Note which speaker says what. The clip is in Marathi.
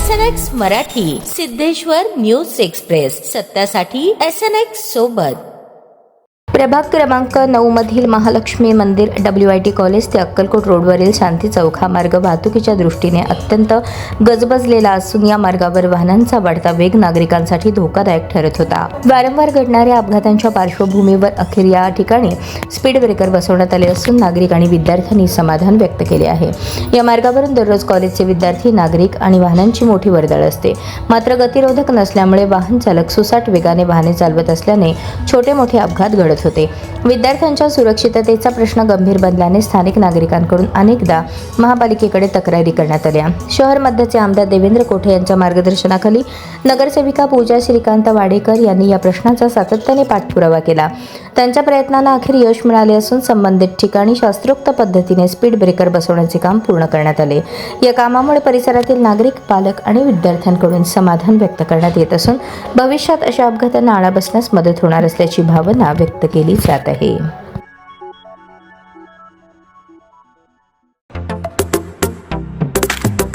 Speaker 1: SNX Marathi, Siddheshwar news express, सत्यासाठी SNX सोबत. प्रभाग क्रमांक 9 मधील महालक्ष्मी मंदिर, WIT कॉलेज ते अक्कलकोट रोडवरील शांती चौक हा मार्ग वाहतुकीच्या दृष्टीने अत्यंत गजबजलेला असून या मार्गावर वाहनांचा वाढता वेग नागरिकांसाठी धोकादायक ठरत होता. वारंवार घडणाऱ्या अपघातांच्या पार्श्वभूमीवर अखेर या ठिकाणी स्पीड ब्रेकर बसवण्यात आले असून नागरिक आणि विद्यार्थ्यांनी समाधान व्यक्त केले आहे. या मार्गावरून दररोज कॉलेजचे विद्यार्थी, नागरिक आणि वाहनांची मोठी वर्दळ असते. मात्र गतिरोधक नसल्यामुळे वाहन चालक सुसाट वेगाने वाहने चालवत असल्याने छोटे मोठे अपघात घडत होते. विद्यार्थ्यांच्या सुरक्षिततेचा प्रश्न गंभीर बनल्याने स्थानिक नागरिकांकडून अनेकदा महापालिकेकडे तक्रारी करण्यात आल्या. शहर मध्यचे आमदार देवेंद्र कोठे यांच्या मार्गदर्शनाखाली नगरसेविका पूजा श्रीकांत वाडेकर यांनी या प्रश्नाचा सातत्याने पाठपुरावा केला. त्यांच्या प्रयत्नांना अखेर यश मिळाले असून संबंधित ठिकाणी शास्त्रोक्त पद्धतीने स्पीड ब्रेकर बसवण्याचे काम पूर्ण करण्यात आले. या कामामुळे परिसरातील नागरिक, पालक आणि विद्यार्थ्यांकडून समाधान व्यक्त करण्यात येत असून भविष्यात अशा अपघातांना आळा बसण्यास मदत होणार असल्याची भावना व्यक्त केली जात आहे.